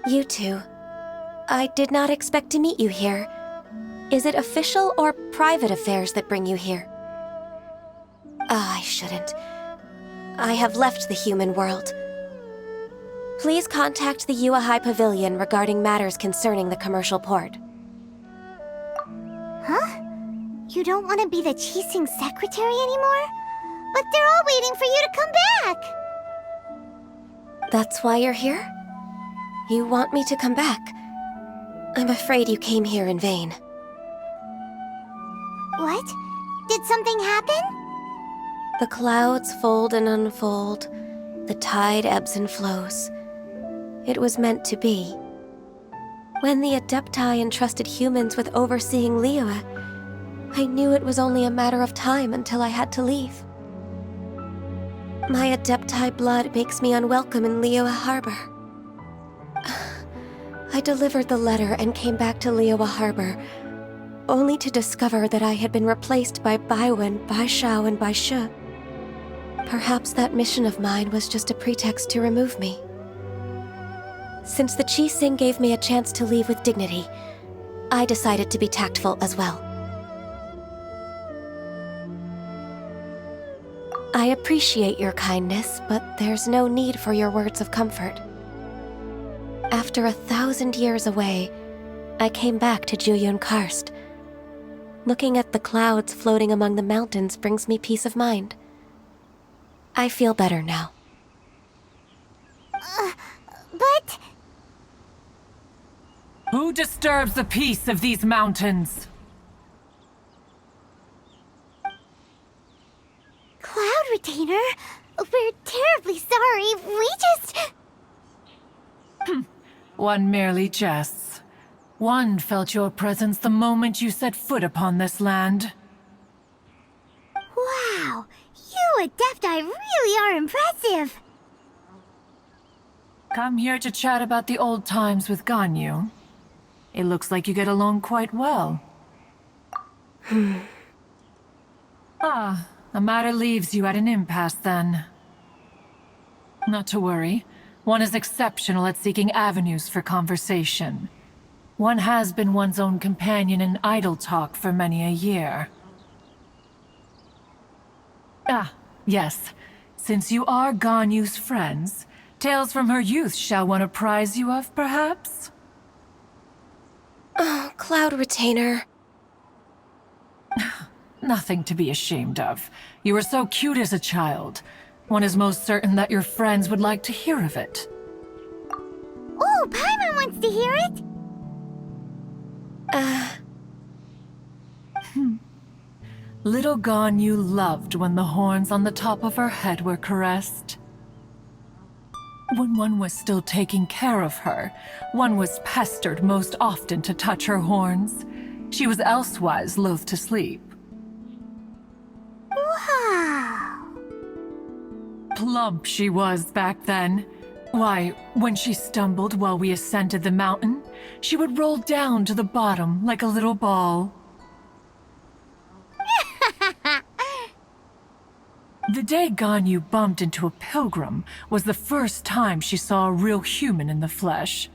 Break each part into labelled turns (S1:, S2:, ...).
S1: You two. I did not expect to meet you here. Is it official or private affairs that bring you here? I shouldn't. I have left the human world. Please contact the Yuahai Pavilion regarding matters concerning the commercial port.
S2: Huh? You don't want to be the Qixing secretary anymore? But they're all waiting for you to come back!
S1: That's why you're here? You want me to come back? I'm afraid you came here in vain.
S2: What? Did something happen?
S1: The clouds fold and unfold. The tide ebbs and flows. It was meant to be. When the Adepti entrusted humans with overseeing Liyue, I knew it was only a matter of time until I had to leave. My Adepti blood makes me unwelcome in Liyue Harbor. I delivered the letter and came back to Liyue Harbor, only to discover that I had been replaced by Baiwen, Baishao, and Baishu. Perhaps that mission of mine was just a pretext to remove me. Since the Qixing gave me a chance to leave with dignity, I decided to be tactful as well. I appreciate your kindness, but there's no need for your words of comfort. After 1,000 years away, I came back to Juyun Karst. Looking at the clouds floating among the mountains brings me peace of mind. I feel better now.
S2: But...
S3: Who disturbs the peace of these mountains?
S2: Cloud Retainer, we're terribly sorry. We just...
S3: One merely jests. One felt your presence the moment you set foot upon this land.
S2: Wow, you Adepti really are impressive.
S3: Come here to chat about the old times with Ganyu. It looks like you get along quite well. Ah, the matter leaves you at an impasse then. Not to worry. One is exceptional at seeking avenues for conversation. One has been one's own companion in idle talk for many a year. Ah, yes. Since you are Ganyu's friends, tales from her youth shall one apprise you of, perhaps?
S1: Oh, Cloud Retainer.
S3: Nothing to be ashamed of. You were so cute as a child. One is most certain that your friends would like to hear of it.
S2: Oh, Paimon wants to hear it!
S3: Little Ganyu loved when the horns on the top of her head were caressed. When one was still taking care of her, one was pestered most often to touch her horns. She was elsewise loath to sleep.
S2: Wow!
S3: Plump she was back then. Why, when she stumbled while we ascended the mountain, she would roll down to the bottom like a little ball. The day Ganyu bumped into a pilgrim was the first time she saw a real human in the flesh.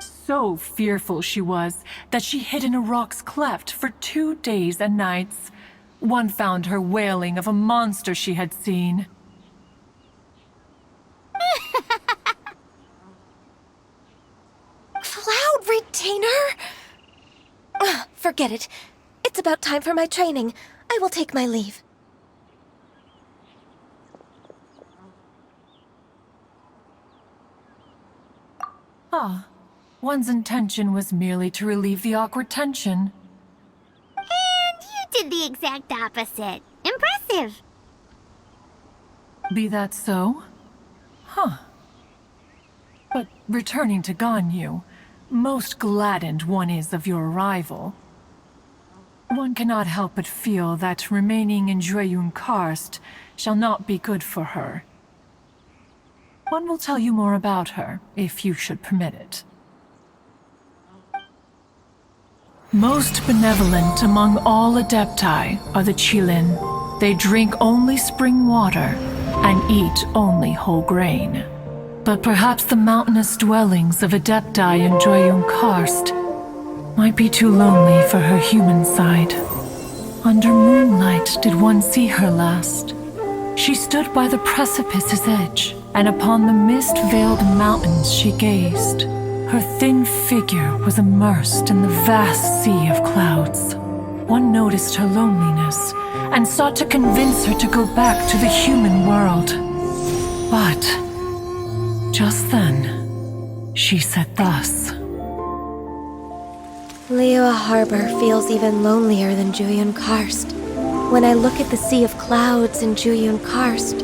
S3: So fearful she was that she hid in a rock's cleft for 2 days and nights. One found her wailing of a monster she had seen.
S1: Cloud Retainer? Forget it. It's about time for my training. I will take my leave.
S3: Ah, one's intention was merely to relieve the awkward tension.
S2: And you did the exact opposite. Impressive!
S3: Be that so? Huh. But returning to Ganyu, most gladdened one is of your arrival. One cannot help but feel that remaining in Juyun Karst shall not be good for her. One will tell you more about her, if you should permit it. Most benevolent among all Adepti are the Qilin. They drink only spring water and eat only whole grain. But perhaps the mountainous dwellings of Adepti in Joyun Karst might be too lonely for her human side. Under moonlight did one see her last. She stood by the precipice's edge, and upon the mist-veiled mountains she gazed. Her thin figure was immersed in the vast sea of clouds. One noticed her loneliness, and sought to convince her to go back to the human world. But just then, she said thus.
S1: Liyue Harbor feels even lonelier than Joyun Karst. When I look at the sea of clouds in Joyun Karst,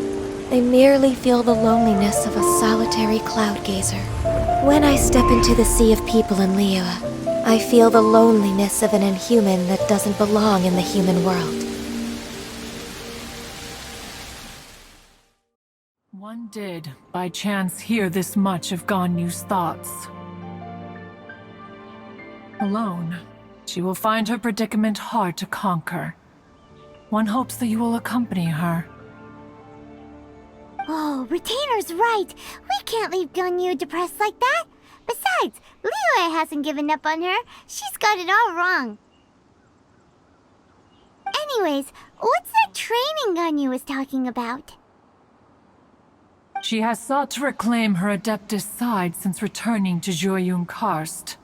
S1: I merely feel the loneliness of a solitary cloud gazer. When I step into the sea of people in Liyue, I feel the loneliness of an inhuman that doesn't belong in the human world.
S3: One did, by chance, hear this much of Ganyu's thoughts. Alone, she will find her predicament hard to conquer. One hopes that you will accompany her.
S2: Oh, Retainer's right. We can't leave Ganyu depressed like that. Besides, Liyue hasn't given up on her. She's got it all wrong. Anyways, what's that training Ganyu was talking about?
S3: She has sought to reclaim her Adeptus side since returning to Joyun Karst.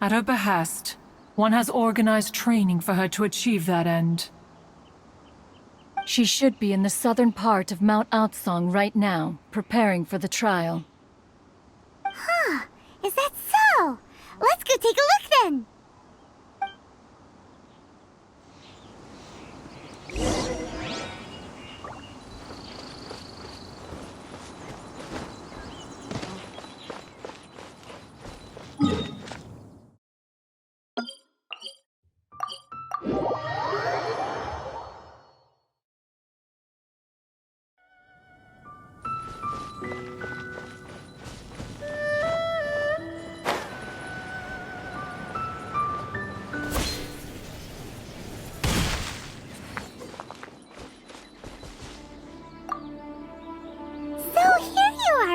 S3: At her behest, one has organized training for her to achieve that end.
S4: She should be in the southern part of Mount Aotsong right now, preparing for the trial.
S2: Huh, is that so? Let's go take a look then!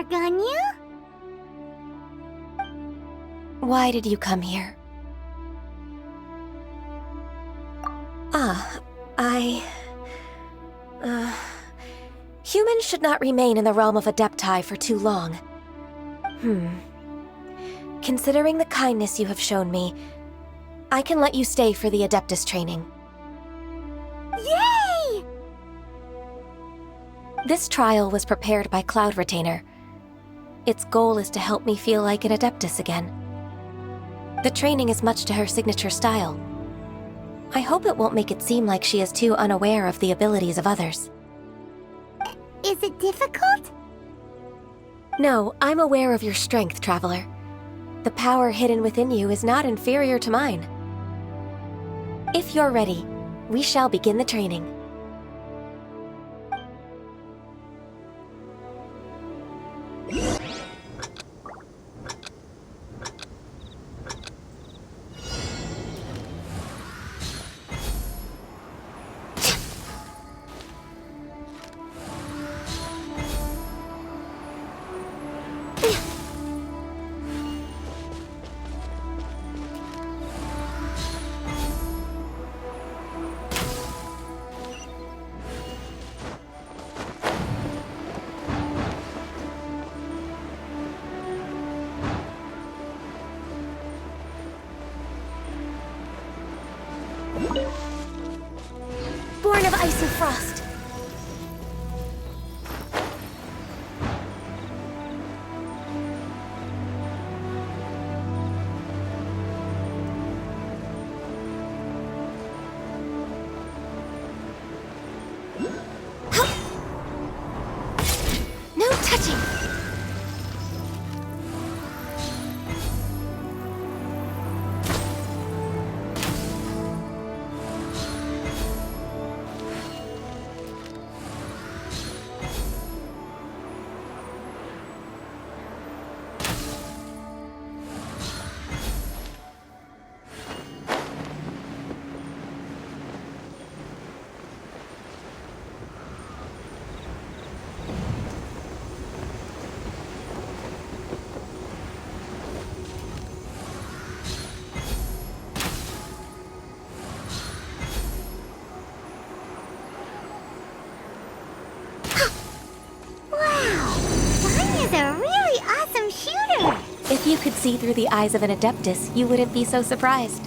S2: Ganyu?
S1: Why did you come here? Humans should not remain in the realm of Adepti for too long. Considering the kindness you have shown me, I can let you stay for the Adeptus training.
S2: Yay!
S1: This trial was prepared by Cloud Retainer. Its goal is to help me feel like an Adeptus again. The training is much to her signature style. I hope it won't make it seem like she is too unaware of the abilities of others.
S2: Is it difficult?
S1: No, I'm aware of your strength, Traveler. The power hidden within you is not inferior to mine. If you're ready, we shall begin the training. Born of ice and frost. No touching. If you could see through the eyes of an Adeptus, you wouldn't be so surprised.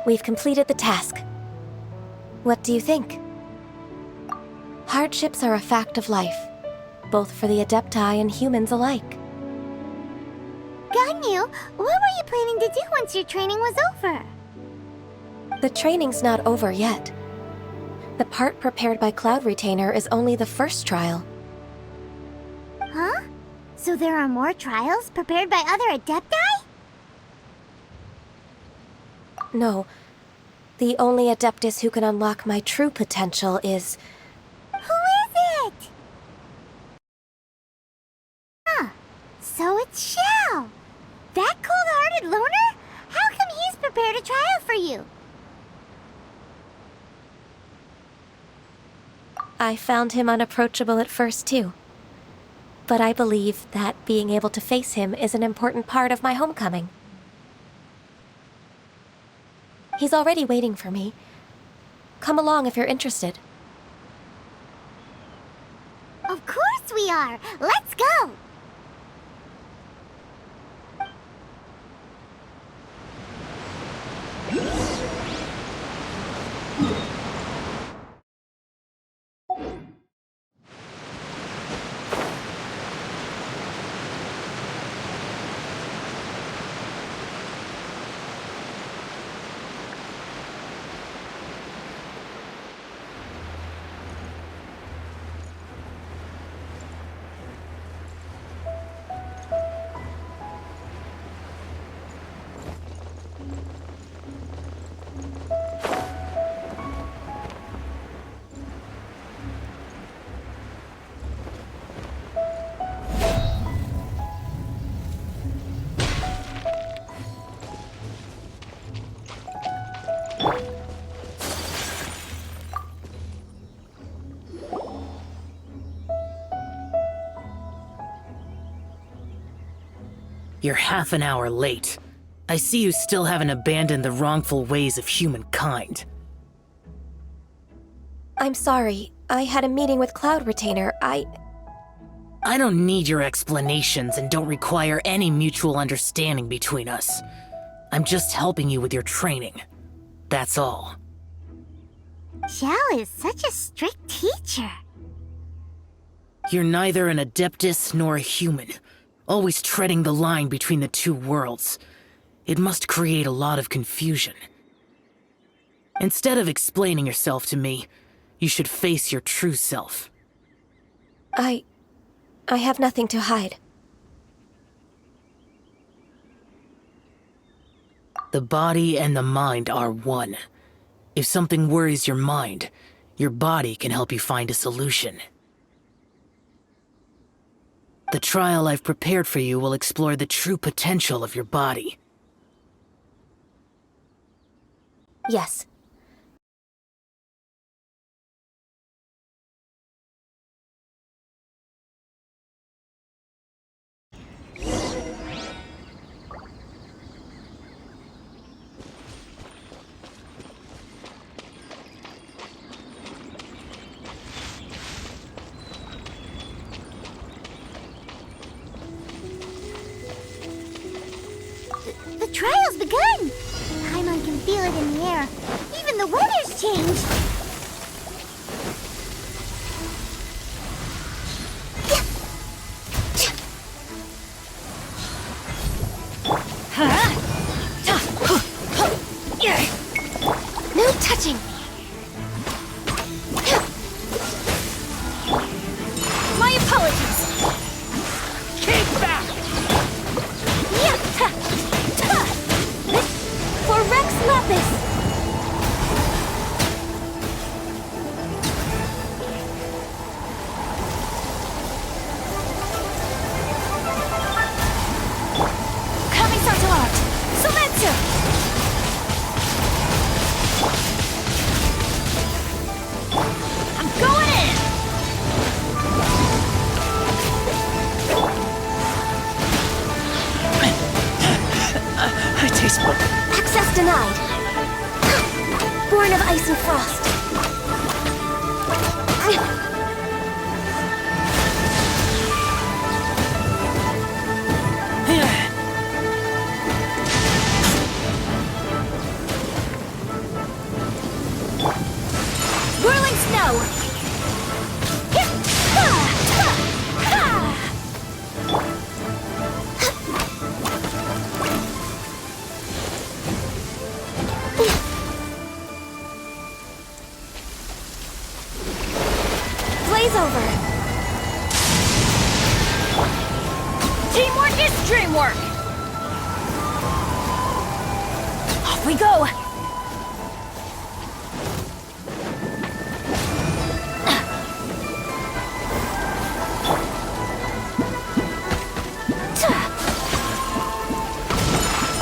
S1: We've completed the task. What do you think? Hardships are a fact of life, both for the Adepti and humans alike.
S2: Ganyu, what were you planning to do once your training was over?
S1: The training's not over yet. The part prepared by Cloud Retainer is only the first trial.
S2: Huh? So there are more trials prepared by other Adepti?
S1: No. The only Adeptus who can unlock my true potential is...
S2: Who is it? Huh. So it's Xiao. That cold-hearted loner? How come he's prepared a trial for you?
S1: I found him unapproachable at first, too. But I believe that being able to face him is an important part of my homecoming. He's already waiting for me. Come along if you're interested.
S2: Of course we are! Let's go!
S5: You're half an hour late. I see you still haven't abandoned the wrongful ways of humankind.
S1: I'm sorry. I had a meeting with Cloud Retainer.
S5: I don't need your explanations and don't require any mutual understanding between us. I'm just helping you with your training. That's all.
S2: Xiao is such a strict teacher.
S5: You're neither an Adeptus nor a human, always treading the line between the two worlds. It must create a lot of confusion. Instead of explaining yourself to me, you should face your true self.
S1: I have nothing to hide.
S5: The body and the mind are one. If something worries your mind, your body can help you find a solution. The trial I've prepared for you will explore the true potential of your body.
S1: Yes.
S2: The trial's begun! Paimon can feel it in the air. Even the weather's changed.
S5: nice, but...
S1: Access denied. Born of ice and frost.
S2: Whirling snow!
S1: Blaze over.
S2: Teamwork is dreamwork! Off we go!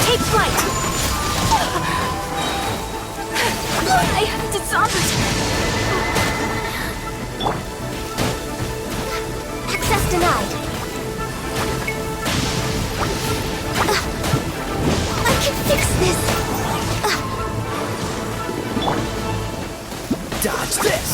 S1: Take flight.
S2: I have to stop it!
S1: Access denied. I can fix this.
S6: Dodge this!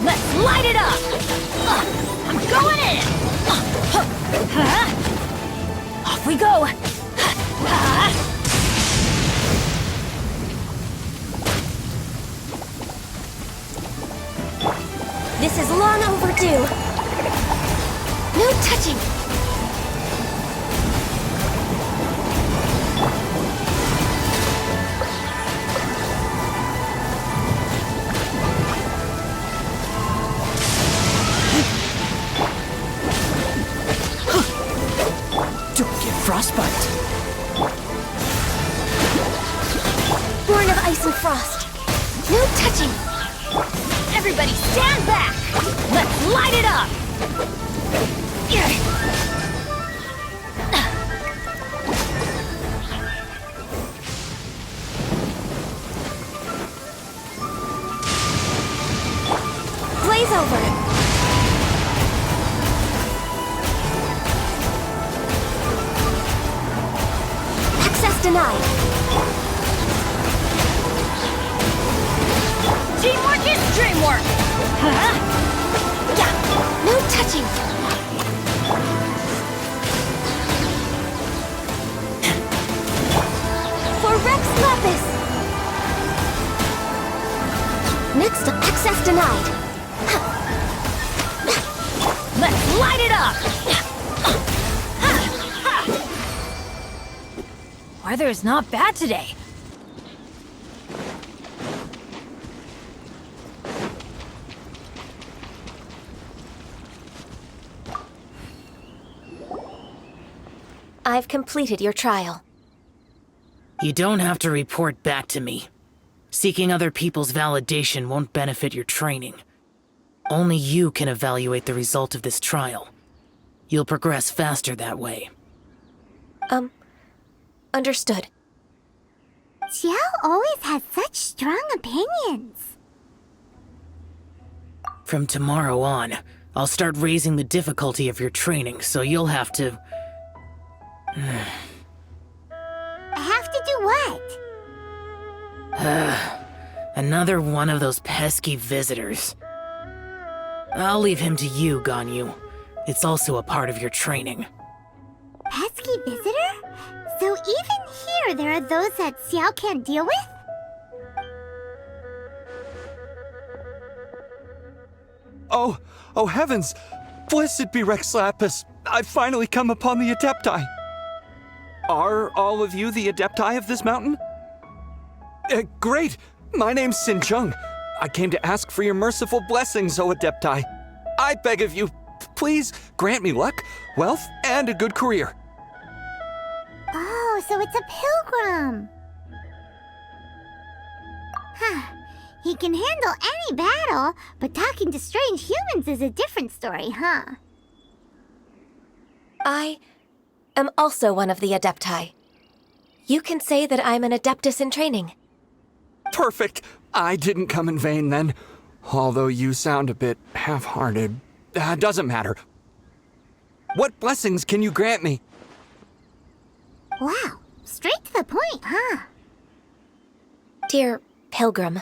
S2: Let's light it up! I'm going in! Off we go!
S1: This is long overdue. No touching.
S6: Don't get frostbite.
S1: Born of ice and frost. No touching.
S2: Everybody stand back! Let's light it up!
S1: Blaze over. Access denied.
S2: Teamwork is dreamwork!
S1: Yeah, no touching. For Rex Lapis. Next up, access denied.
S2: Let's light it up! Weather is not bad today.
S1: I've completed your trial.
S5: You don't have to report back to me. Seeking other people's validation won't benefit your training. Only you can evaluate the result of this trial. You'll progress faster that way.
S1: Understood.
S2: Xiao always has such strong opinions.
S5: From tomorrow on, I'll start raising the difficulty of your training, so you'll have to...
S2: I have to do what?
S5: Another one of those pesky visitors. I'll leave him to you, Ganyu. It's also a part of your training.
S2: Pesky visitor? So even here there are those that Xiao can't deal with?
S6: Oh heavens! Blessed be Rex Lapis! I've finally come upon the Adepti! Are all of you the Adepti of this mountain? Great! My name's Sin Chung. I came to ask for your merciful blessings, O Adepti. I beg of you, please grant me luck, wealth, and a good career.
S2: Oh, so it's a pilgrim. Huh. He can handle any battle, but talking to strange humans is a different story, huh?
S1: I am also one of the Adepti. You can say that I'm an Adeptus in training.
S6: Perfect! I didn't come in vain then. Although you sound a bit half-hearted. Doesn't matter. What blessings can you grant me?
S2: Wow, straight to the point, huh?
S1: Dear Pilgrim,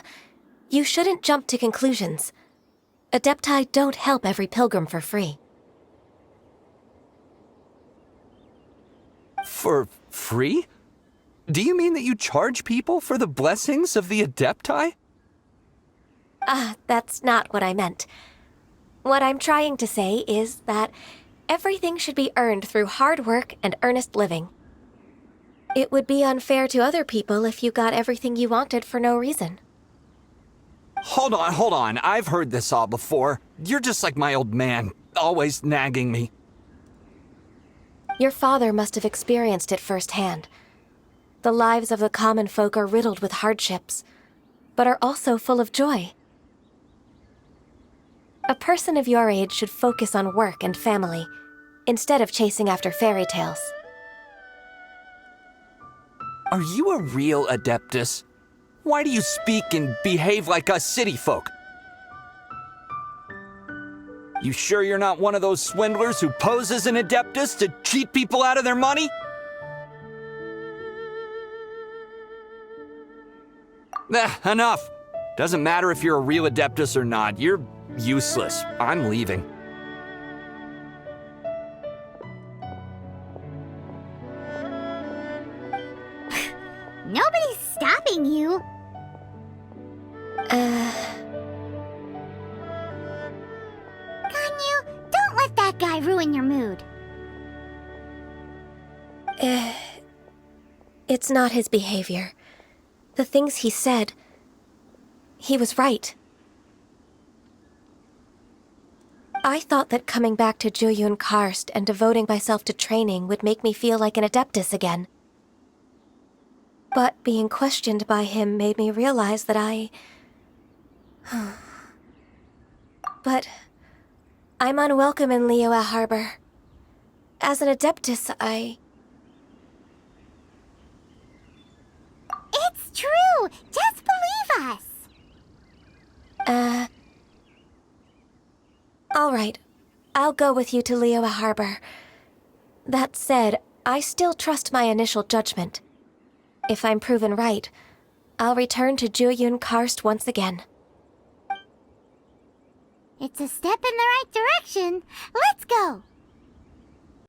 S1: you shouldn't jump to conclusions. Adepti don't help every pilgrim for free.
S6: For free? Do you mean that you charge people for the blessings of the Adepti?
S1: That's not what I meant. What I'm trying to say is that everything should be earned through hard work and earnest living. It would be unfair to other people if you got everything you wanted for no reason.
S6: Hold on. I've heard this all before. You're just like my old man, always nagging me.
S1: Your father must have experienced it firsthand. The lives of the common folk are riddled with hardships, but are also full of joy. A person of your age should focus on work and family, instead of chasing after fairy tales.
S6: Are you a real Adeptus? Why do you speak and behave like us city folk? You sure you're not one of those swindlers who pose as an Adeptus to cheat people out of their money? Enough. Doesn't matter if you're a real Adeptus or not. You're useless. I'm leaving.
S2: Nobody's stopping you. Ganyu, don't let that guy ruin your mood.
S1: It's not his behavior. The things he said, he was right. I thought that coming back to Jueyun Karst and devoting myself to training would make me feel like an Adeptus again. But being questioned by him made me realize that But I'm unwelcome in Liyue Harbor. As an Adeptus,
S2: It's true! Just believe us!
S1: All right. I'll go with you to Liyue Harbor. That said, I still trust my initial judgment. If I'm proven right, I'll return to Jueyun Karst once again.
S2: It's a step in the right direction. Let's go!